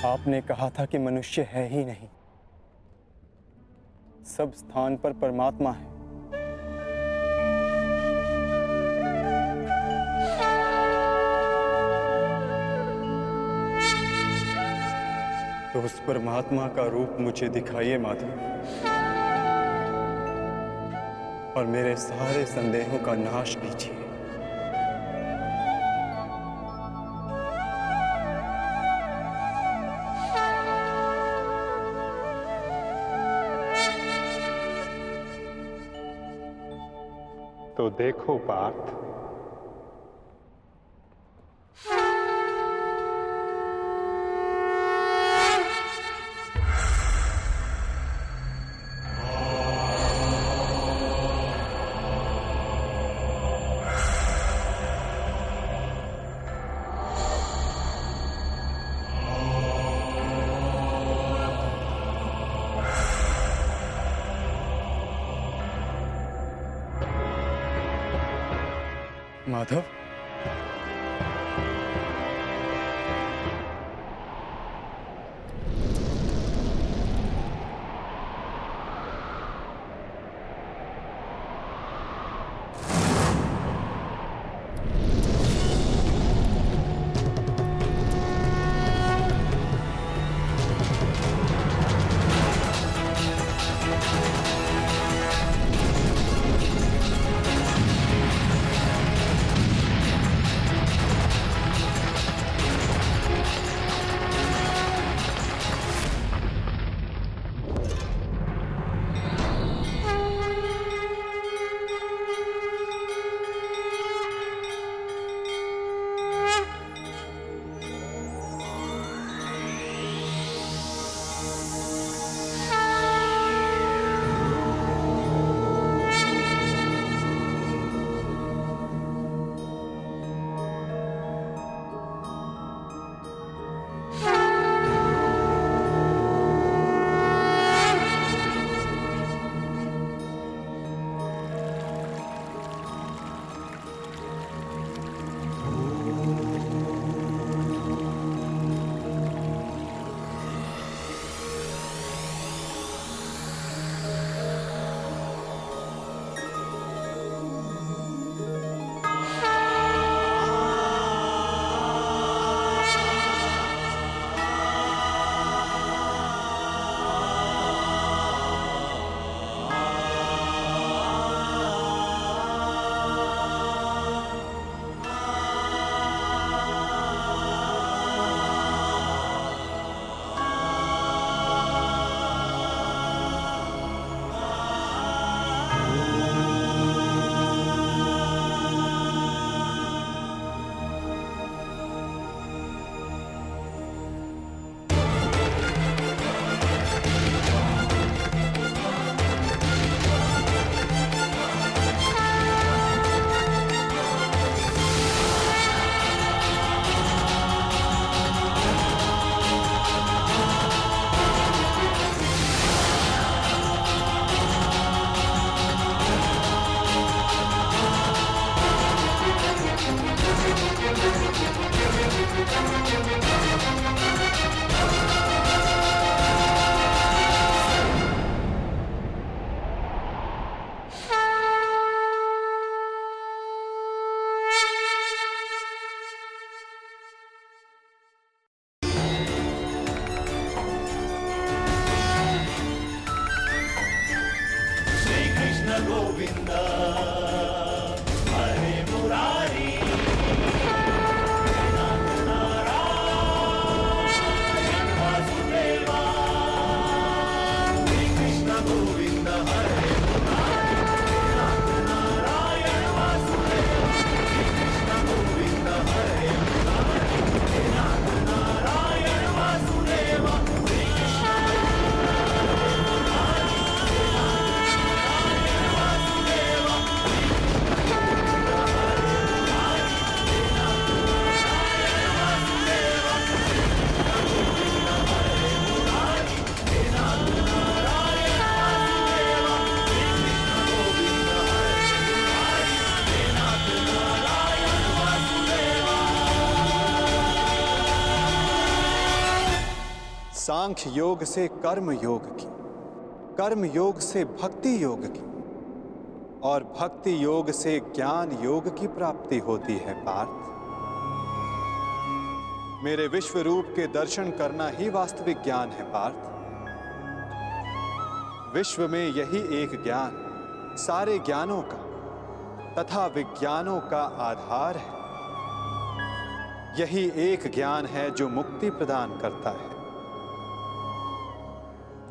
आपने कहा था कि मनुष्य है ही नहीं, सब स्थान पर परमात्मा है। तो उस परमात्मा का रूप मुझे दिखाइए माधव, और मेरे सारे संदेहों का नाश कीजिए। तो देखो पार्थ, माधव, सांख्य योग से कर्म योग की, कर्म योग से भक्ति योग की और भक्ति योग से ज्ञान योग की प्राप्ति होती है पार्थ। मेरे विश्व रूप के दर्शन करना ही वास्तविक ज्ञान है पार्थ। विश्व में यही एक ज्ञान सारे ज्ञानों का तथा विज्ञानों का आधार है। यही एक ज्ञान है जो मुक्ति प्रदान करता है।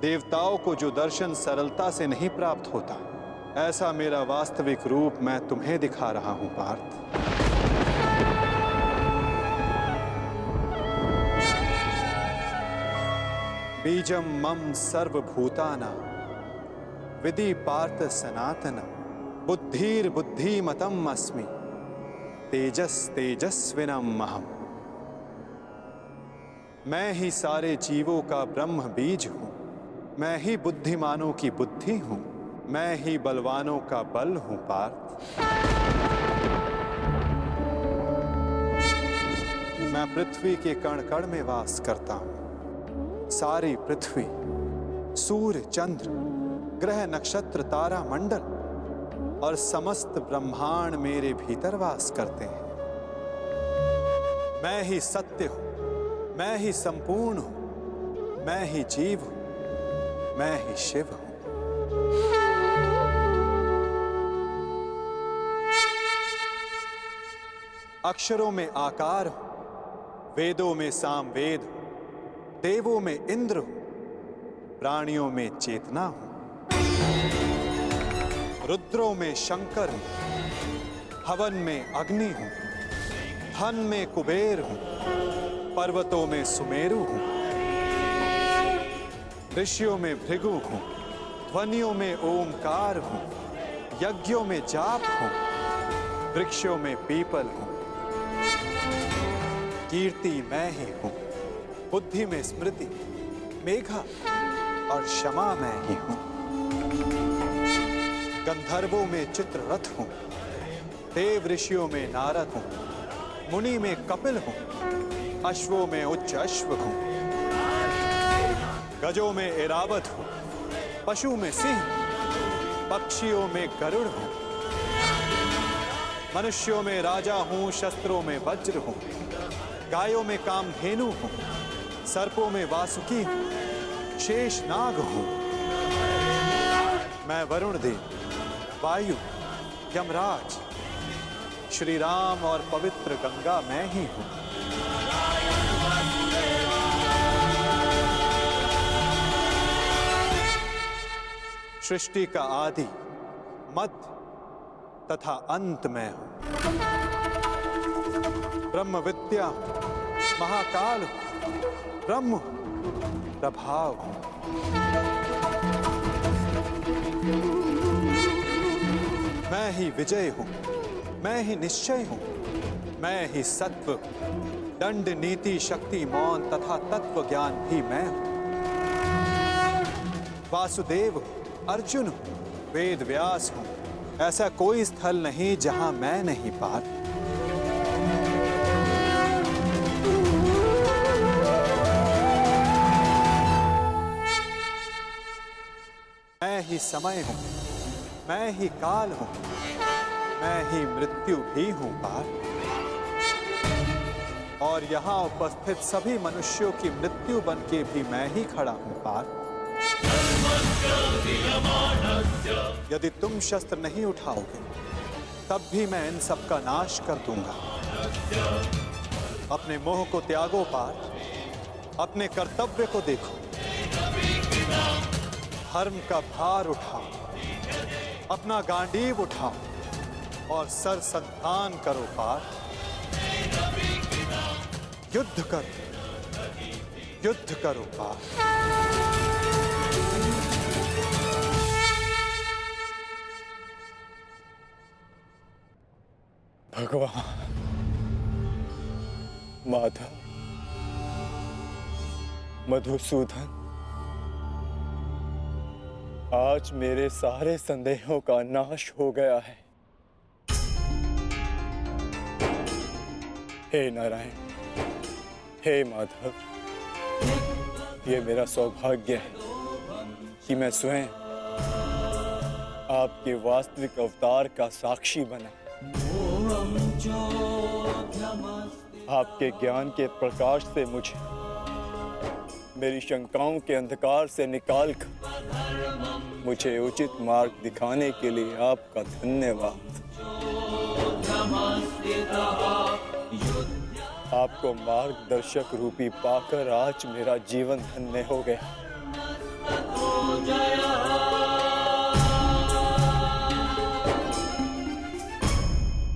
देवताओं को जो दर्शन सरलता से नहीं प्राप्त होता, ऐसा मेरा वास्तविक रूप मैं तुम्हें दिखा रहा हूं पार्थ। बीजम मम सर्वभूतानां विधि पार्थ सनातनम बुद्धिर बुद्धिमतम अस्मि तेजस तेजस्विनम अहम्। मैं ही सारे जीवों का ब्रह्म बीज हूं, मैं ही बुद्धिमानों की बुद्धि हूं, मैं ही बलवानों का बल हूं पार्थ। मैं पृथ्वी के कण कण में वास करता हूं। सारी पृथ्वी, सूर्य, चंद्र, ग्रह, नक्षत्र, तारा मंडल और समस्त ब्रह्मांड मेरे भीतर वास करते हैं। मैं ही सत्य हूं, मैं ही संपूर्ण हूं, मैं ही जीव हूं, मैं ही शिव हूं। अक्षरों में आकार हूं, वेदों में सामवेद हूं, देवों में इंद्र हूं, प्राणियों में चेतना हूं, रुद्रों में शंकर हूं, हवन में अग्नि हूं, धन में कुबेर हूं, पर्वतों में सुमेरु हूं, ऋषियों में भृगु हूं, ध्वनियों में ओमकार हूं, यज्ञों में जाप हूं, वृक्षों में पीपल हूं, कीर्ति मैं ही हूं, बुद्धि में स्मृति, मेघा और क्षमा मैं ही हूं। गंधर्वों में चित्ररथ हूं, देव ऋषियों में नारद हूं, मुनि में कपिल हूं, अश्वों में उच्च अश्व हूं, गजों में ऐरावत हूं, पशु में सिंह, पक्षियों में गरुड़ हूं, मनुष्यों में राजा हूं, शस्त्रों में वज्र हूं, गायों में कामधेनु हूं, सर्पों में वासुकी हूं, शेषनाग हूं। मैं वरुण देव, वायु, यमराज, श्री राम और पवित्र गंगा मैं ही हूं। सृष्टि का आदि, मध्य तथा अंत मैं हूं। ब्रह्म विद्या हूं, महाकाल हूं, ब्रह्म हूं, प्रभाव हूं। मैं ही विजय हूं, मैं ही निश्चय हूं, मैं ही सत्व हूं, दंड, नीति, शक्ति, मौन तथा तत्व ज्ञान भी मैं हूं। वासुदेव हूं, अर्जुन हूं, वेद व्यास हूं, ऐसा कोई स्थल नहीं जहां मैं नहीं पार्थ। मैं ही समय हूं, मैं ही काल हूं, मैं ही मृत्यु भी हूं पार्थ। और यहां उपस्थित सभी मनुष्यों की मृत्यु बन के भी मैं ही खड़ा हूं पार्थ। यदि तुम शस्त्र नहीं उठाओगे तब भी मैं इन सब का नाश कर दूंगा। अपने मोह को त्यागो पार्थ, अपने कर्तव्य को देखो, धर्म का भार उठाओ, अपना गांडीव उठाओ और सर संधान करो पार्थ। युद्ध करो, युद्ध करो पार्थ। भगवान, माधव, मधुसूदन, आज मेरे सारे संदेहों का नाश हो गया है। हे नारायण, हे माधव, ये मेरा सौभाग्य है कि मैं स्वयं आपके वास्तविक अवतार का साक्षी बना। आपके ज्ञान के प्रकाश से मुझे मेरी शंकाओं के अंधकार से निकालकर मुझे उचित मार्ग दिखाने के लिए आपका धन्यवाद। आपको मार्गदर्शक रूपी पाकर आज मेरा जीवन धन्य हो गया।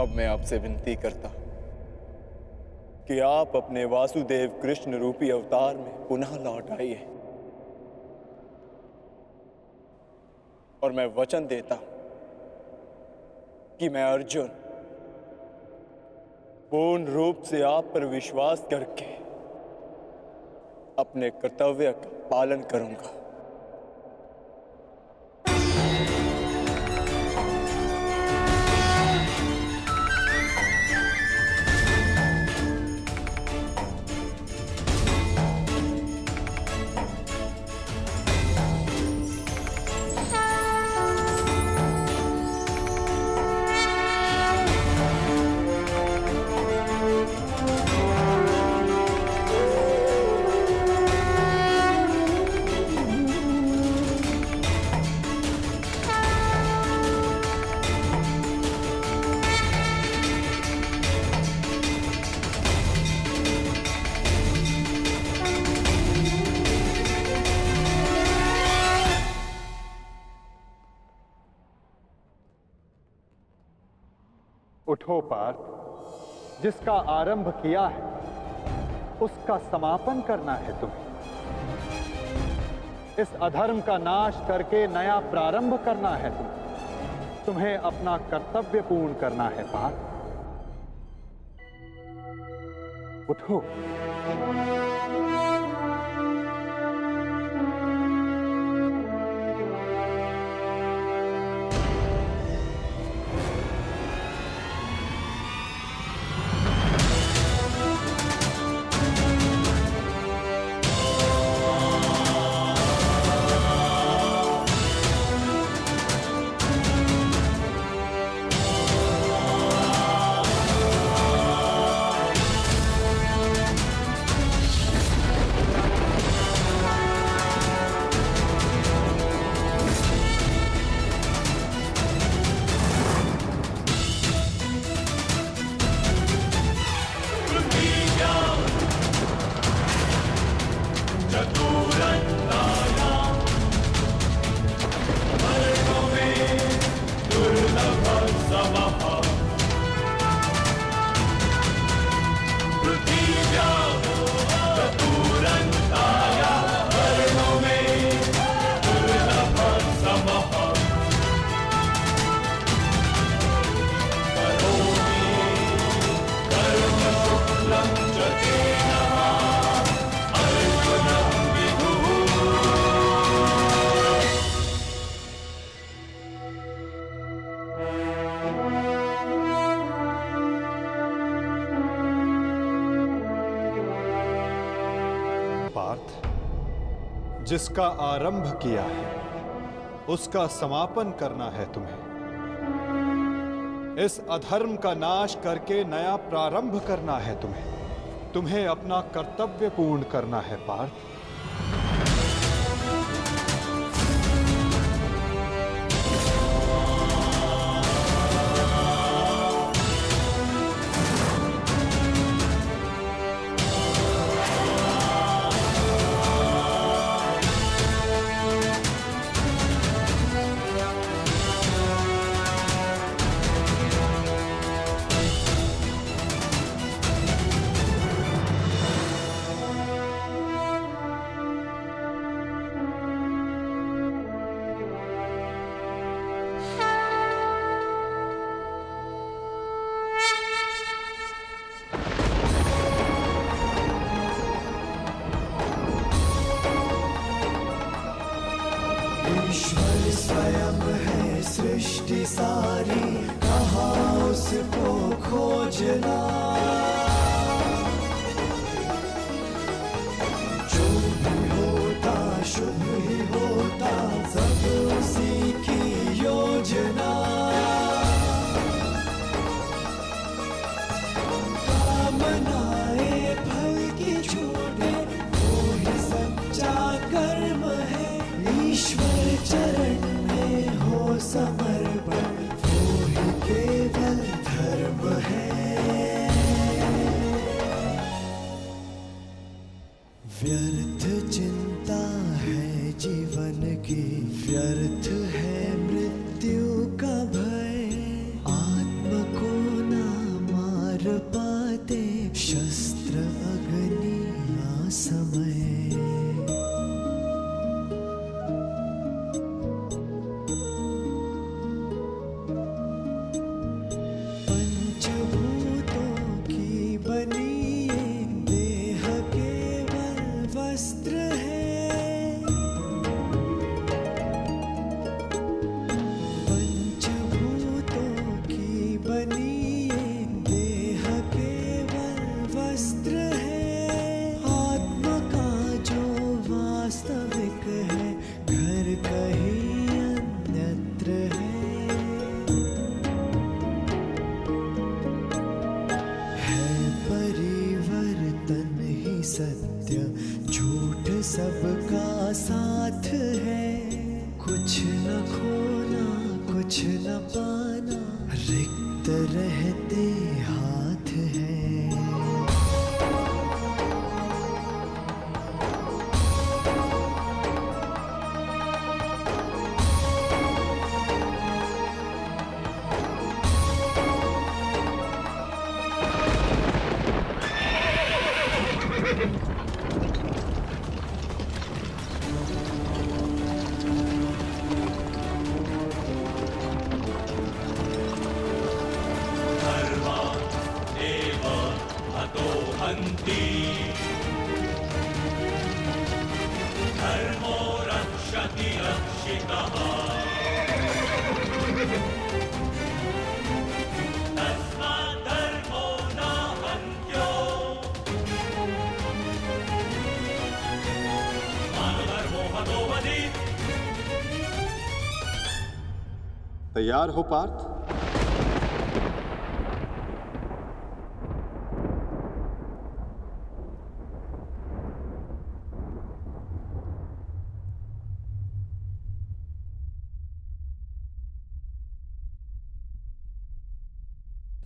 अब मैं आपसे विनती करता हूं कि आप अपने वासुदेव कृष्ण रूपी अवतार में पुनः लौट आइए और मैं वचन देता हूं कि मैं अर्जुन पूर्ण रूप से आप पर विश्वास करके अपने कर्तव्य का पालन करूंगा। उठो पार्थ, जिसका आरंभ किया है उसका समापन करना है तुम्हें। इस अधर्म का नाश करके नया प्रारंभ करना है तुम्हें अपना कर्तव्य पूर्ण करना है पार्थ। उठो। जिसका आरंभ किया है उसका समापन करना है तुम्हें। इस अधर्म का नाश करके नया प्रारंभ करना है तुम्हें अपना कर्तव्य पूर्ण करना है पार्थ। ईश्वर स्वयं है सृष्टि सारी, कहाँ उसको खोजना। जो भी हो व्यर्थ चिंता है जीवन की, व्यर्थ है मृत्यु का भय। आत्म को ना मार पाते शस्त्र अग्नि असमय। पंचभूतों की बनी ये देह केवल वस्त्र है। पंचभूतों की बनी ये देह केवल वस्त्र है। आत्मा का जो वास्तविक है घर कहीं अन्यत्र है। परिवर्तन ही सत्य, झूठ सबका साथ है। कुछ न खोना कुछ न पाना, रिक्त रहते हाथ है। तैयार हो पार्थ?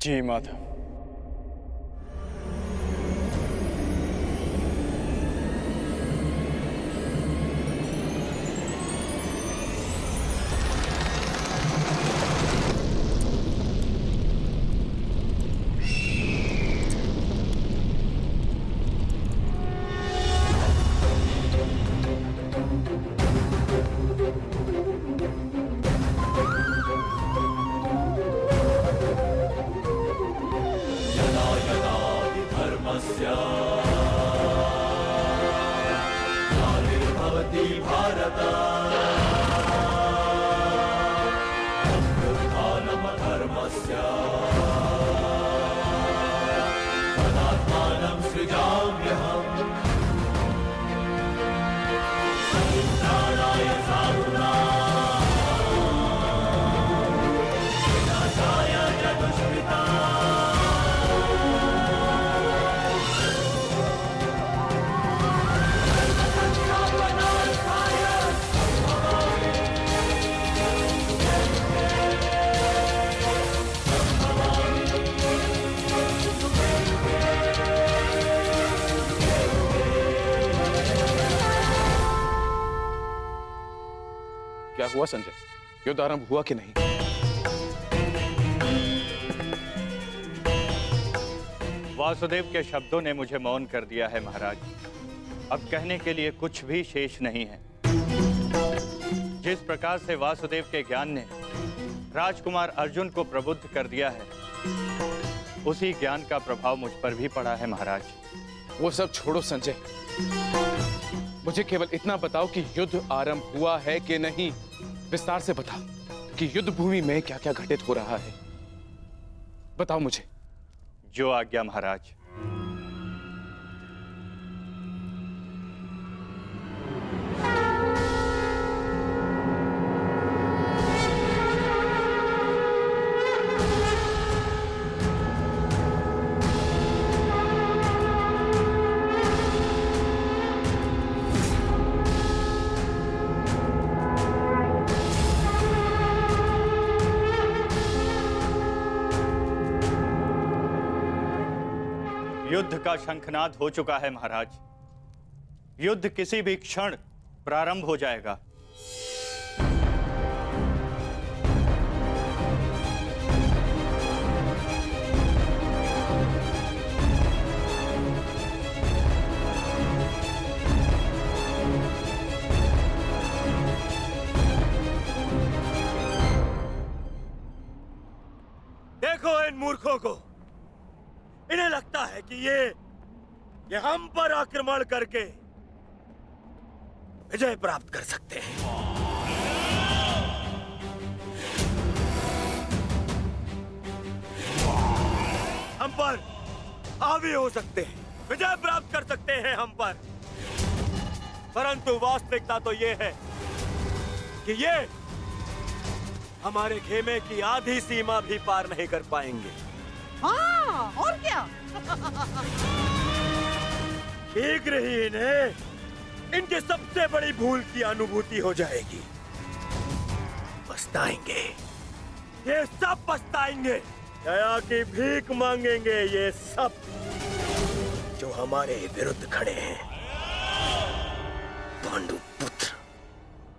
जी माधव। क्या हुआ संजय? युद्ध आरंभ हुआ कि नहीं? वासुदेव के शब्दों ने मुझे मौन कर दिया है महाराज। अब कहने के लिए कुछ भी शेष नहीं है। जिस प्रकार से वासुदेव के ज्ञान ने राजकुमार अर्जुन को प्रबुद्ध कर दिया है, उसी ज्ञान का प्रभाव मुझ पर भी पड़ा है महाराज। वो सब छोड़ो संजय, मुझे केवल इतना बताओ कि युद्ध आरंभ हुआ है कि नहीं। विस्तार से बताओ कि युद्ध भूमि में क्या क्या घटित हो रहा है। बताओ मुझे। जो आज्ञा महाराज। युद्ध का शंखनाद हो चुका है महाराज। युद्ध किसी भी क्षण प्रारंभ हो जाएगा। देखो इन मूर्खों को, इन्हें लगता है कि ये हम पर आक्रमण करके विजय प्राप्त कर सकते हैं। हम पर हावी हो सकते हैं, विजय प्राप्त कर सकते हैं हम पर, परंतु वास्तविकता तो ये है कि ये हमारे खेमे की आधी सीमा भी पार नहीं कर पाएंगे। हाँ, और क्या? शीघ्र ही इन्हें इनके सबसे बड़ी भूल की अनुभूति हो जाएगी। पछताएंगे, ये सब पछताएंगे। दया की भीख मांगेंगे ये सब जो हमारे विरुद्ध खड़े हैं। पांडु पुत्र,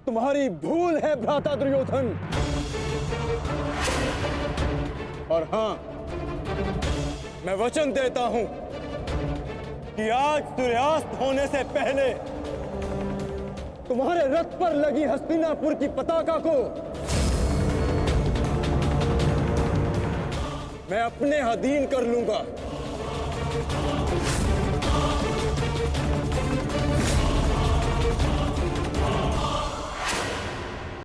तुम्हारी भूल है भ्राता दुर्योधन। और हाँ, मैं वचन देता हूं कि आज सूर्यास्त होने से पहले तुम्हारे रथ पर लगी हस्तिनापुर की पताका को मैं अपने अधीन कर लूंगा।